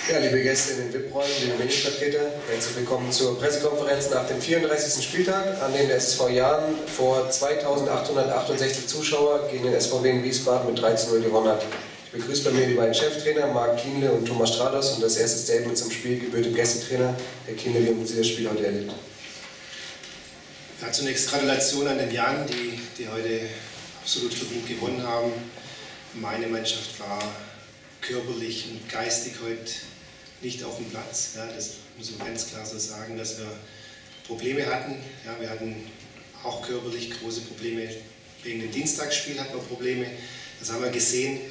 Ja, liebe Gäste in den VIP-Räumen, liebe Medienvertreter, herzlich willkommen zur Pressekonferenz nach dem 34. Spieltag, an dem der SSV Jahn vor 2868 Zuschauer gegen den SVW in Wiesbaden mit 13:0 gewonnen hat. Ich begrüße bei mir die beiden Cheftrainer, Marc Kienle und Thomas Stratos, und das erste Statement zum Spiel gebührt dem Gästetrainer. Herr Kienle, wie haben Sie das Spiel heute erlebt? Ja, zunächst Gratulation an den Jahn, die heute absolut verdient gewonnen haben. Meine Mannschaft war körperlich und geistig heute nicht auf dem Platz. Ja, das muss man ganz klar so sagen, dass wir Probleme hatten. Ja, wir hatten auch körperlich große Probleme. Wegen dem Dienstagsspiel hatten wir Probleme. Das haben wir gesehen.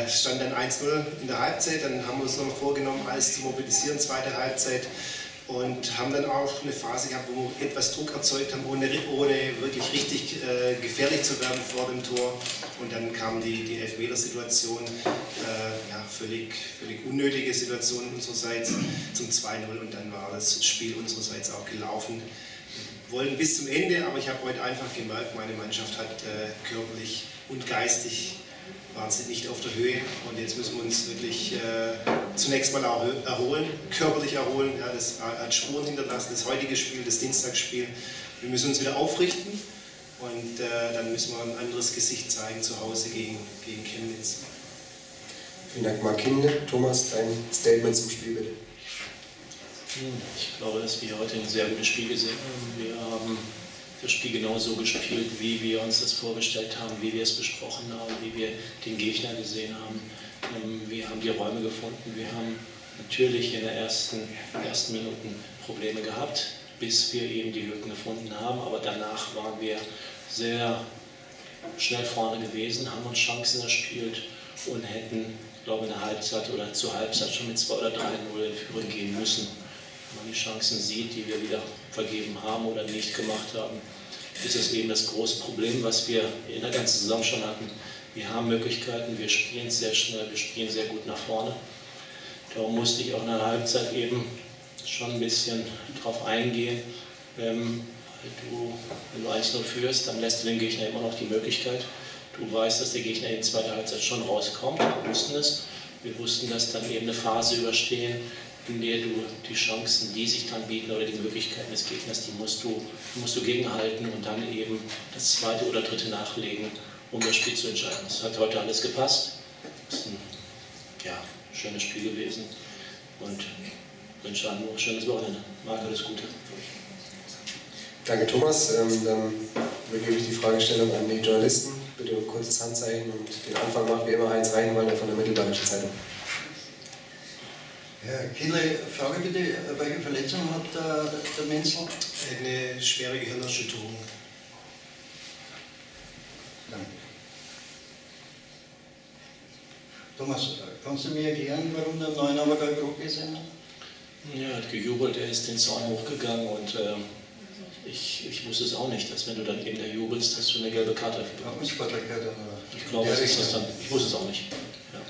Es stand dann 1:0 in der Halbzeit. Dann haben wir uns noch vorgenommen, alles zu mobilisieren, zweite Halbzeit. Und haben dann auch eine Phase gehabt, wo wir etwas Druck erzeugt haben, ohne wirklich richtig gefährlich zu werden vor dem Tor. Und dann kam die Elfmetersituation, ja, völlig unnötige Situation unsererseits zum 2:0, und dann war das Spiel unsererseits auch gelaufen. Wir wollten bis zum Ende, aber ich habe heute einfach gemerkt, meine Mannschaft hat körperlich und geistig waren sie nicht auf der Höhe, und jetzt müssen wir uns wirklich zunächst mal auch erholen, körperlich erholen. Ja, das hat Spuren hinterlassen, das heutige Spiel, das Dienstagsspiel. Wir müssen uns wieder aufrichten, und dann müssen wir ein anderes Gesicht zeigen zu Hause gegen Chemnitz. Vielen Dank, Marc Kienle. Thomas, dein Statement zum Spiel bitte. Ich glaube, dass wir heute ein sehr gutes Spiel gesehen haben. Wir haben das Spiel genauso gespielt, wie wir uns das vorgestellt haben, wie wir es besprochen haben, wie wir den Gegner gesehen haben. Wir haben die Räume gefunden. Wir haben natürlich in den ersten Minuten Probleme gehabt, bis wir eben die Lücken gefunden haben. Aber danach waren wir sehr schnell vorne gewesen, haben uns Chancen erspielt und hätten, glaube ich, in der Halbzeit oder zur Halbzeit schon mit 2 oder 3:0 in Führung gehen müssen. Wenn man die Chancen sieht, die wir wieder vergeben haben oder nicht gemacht haben, ist es eben das große Problem, was wir in der ganzen Saison schon hatten. Wir haben Möglichkeiten, wir spielen sehr schnell, wir spielen sehr gut nach vorne. Darum musste ich auch in der Halbzeit eben schon ein bisschen drauf eingehen. Wenn du 1:0 führst, dann lässt du den Gegner immer noch die Möglichkeit. Du weißt, dass der Gegner in der zweiten Halbzeit schon rauskommt, wir wussten es. Wir wussten, dass dann eben eine Phase überstehen, in der du die Chancen, die sich dann bieten, oder die Möglichkeiten des Gegners, die musst du gegenhalten und dann eben das zweite oder dritte nachlegen, um das Spiel zu entscheiden. Es hat heute alles gepasst. Es ist ein schönes Spiel gewesen, und ich wünsche allen nur ein schönes Wochenende. Marc, alles Gute. Danke, Thomas. Dann übergebe ich die Fragestellung an die Journalisten. Bitte ein kurzes Handzeichen, und den Anfang macht wie immer Heinz Reinwalder von der Mittelbayerischen Zeitung. Herr Kienle, Frage bitte, welche Verletzung hat der Menzel? Eine schwere Gehirnerschütterung. Danke. Thomas, kannst du mir erklären, warum der Neuenauer gelb-rot gesehen hat? Ja, er hat gejubelt, er ist den Zaun hochgegangen, und ich wusste es auch nicht, dass wenn du dann eben da jubelst, dass du eine gelbe Karte dafür bekommst. Ich glaube, das ist das dann. Ich wusste es auch nicht. Ja.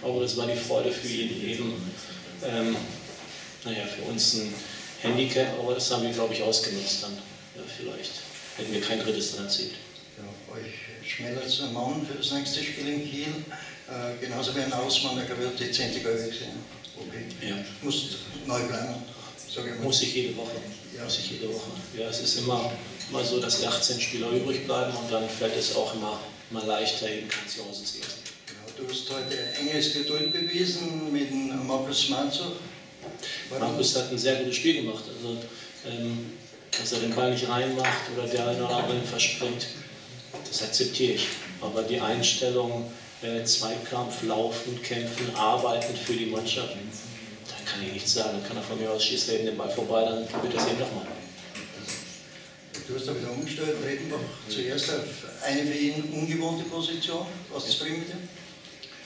Aber das war die Freude für ihn eben. Für uns ein Handicap, aber das haben wir, glaube ich, ausgenutzt dann. Ja, vielleicht hätten wir kein drittes dann erzielt. Ja, euch schmälert es ein Mann für das nächste Spiel in Kiel, genauso wie ein Ausmann, der glaube ich dezente Gelbe gesehen. Okay. Ja. Muss neu bleiben. Muss ich jede Woche. Ja. Muss ich jede Woche. Ja, es ist immer so, dass 18 Spieler übrig bleiben, und dann fällt es auch immer leichter, eben zu Hause zu gehen. Du hast heute enges Geduld bewiesen mit dem Markus Manzow. Markus hat ein sehr gutes Spiel gemacht. Also, dass er den Ball nicht reinmacht oder der eine oder andere verspringt, das akzeptiere ich. Aber die Einstellung, Zweikampf, Laufen, Kämpfen, Arbeiten für die Mannschaft, da kann ich nichts sagen. Dann kann er von mir aus, schießt er eben den Ball vorbei, dann wird er es eben nochmal. Du hast da wieder umgestellt, Redenbach zuerst auf eine für ihn ungewohnte Position. Was ist zufrieden mit ihm?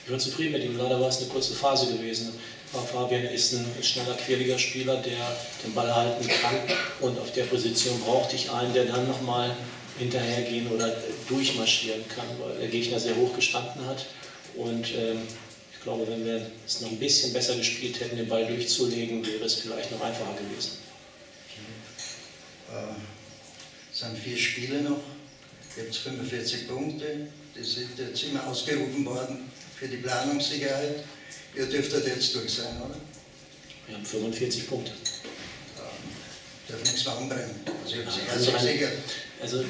Ich war zufrieden mit ihm, leider war es eine kurze Phase gewesen. Fabian ist ein schneller, quirliger Spieler, der den Ball halten kann, und auf der Position brauchte ich einen, der dann nochmal hinterhergehen oder durchmarschieren kann, weil der Gegner sehr hoch gestanden hat. Und ich glaube, wenn wir es noch ein bisschen besser gespielt hätten, den Ball durchzulegen, wäre es vielleicht noch einfacher gewesen. Es sind 4 Spiele noch, jetzt 45 Punkte, die sind jetzt immer ausgerufen worden. für die Planungssicherheit. Ihr dürftet jetzt durch sein, oder? Wir haben 45 Punkte. Dürfen nichts mehr anbrennen. Also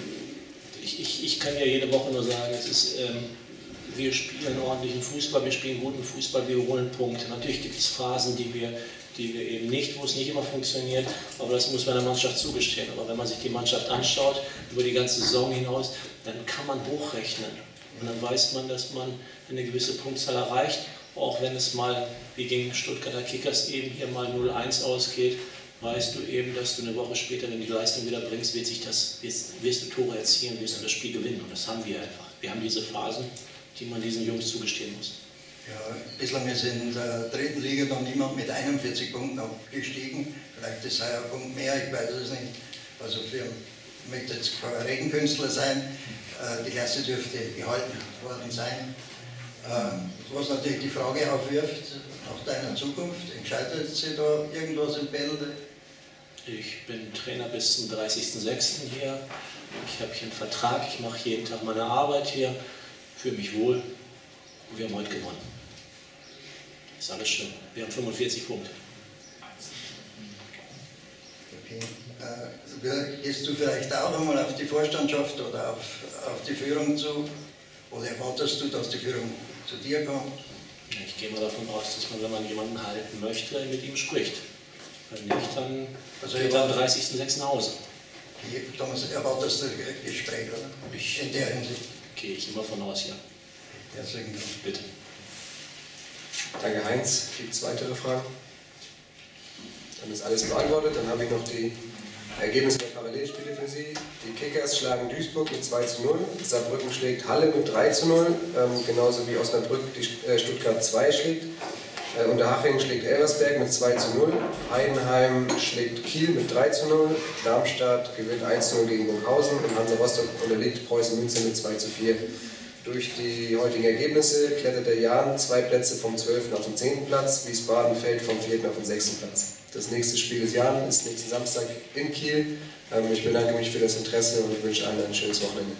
ich kann ja jede Woche nur sagen, wir spielen ordentlichen Fußball, wir spielen guten Fußball, wir holen Punkte. Natürlich gibt es Phasen, die wir eben nicht, wo es nicht immer funktioniert, aber das muss man der Mannschaft zugestehen. Aber wenn man sich die Mannschaft anschaut, über die ganze Saison hinaus, dann kann man hochrechnen. Und dann weiß man, dass man eine gewisse Punktzahl erreicht, auch wenn es mal, wie gegen Stuttgarter Kickers eben hier mal 0-1 ausgeht, weißt du eben, dass du eine Woche später, wenn du die Leistung wieder bringst, wirst du Tore erzielen, wirst du das Spiel gewinnen. Und das haben wir einfach. Wir haben diese Phasen, die man diesen Jungs zugestehen muss. Ja, bislang ist in der dritten Liga noch niemand mit 41 Punkten abgestiegen. Vielleicht ist er ein Punkt mehr, ich weiß es nicht. Also ich möchte jetzt kein Regenkünstler sein. Die Klasse dürfte gehalten worden sein. Was natürlich die Frage aufwirft, nach deiner Zukunft, entscheidet sich da irgendwas im Bälde? Ich bin Trainer bis zum 30.06. hier. Ich habe hier einen Vertrag, ich mache jeden Tag meine Arbeit hier, fühle mich wohl und wir haben heute gewonnen. Ist alles schön. Wir haben 45 Punkte. Okay. Gehst du vielleicht auch einmal auf die Vorstandschaft oder auf die Führung zu? Oder erwartest du, dass die Führung zu dir kommt? Ich gehe mal davon aus, dass man, wenn man jemanden halten möchte, mit ihm spricht. Wenn nicht, dann geht er am 30.06. nach Hause. Thomas, erwartest du ein Gespräch, oder? In der Hinsicht? Gehe ich immer von aus, ja. Herzlichen Dank. Bitte. Danke, Heinz. Gibt es weitere Fragen? Dann ist alles beantwortet. Dann habe ich noch die Ergebnisse der Parallelspiele für Sie. Die Kickers schlagen Duisburg mit 2:0. Saarbrücken schlägt Halle mit 3:0. Genauso wie Osnabrück die Stuttgart 2 schlägt. Unterhaching schlägt Elversberg mit 2:0. Heidenheim schlägt Kiel mit 3:0. Darmstadt gewinnt 1:0 gegen Burghausen. Und Hansa Rostock unterliegt Preußen Münster mit 2:4. Durch die heutigen Ergebnisse klettert der Jahn 2 Plätze vom 12. auf den 10. Platz. Wiesbaden fällt vom 4. auf den 6. Platz. Das nächste Spiel des Jahres ist nächsten Samstag in Kiel. Ich bedanke mich für das Interesse und wünsche allen ein schönes Wochenende.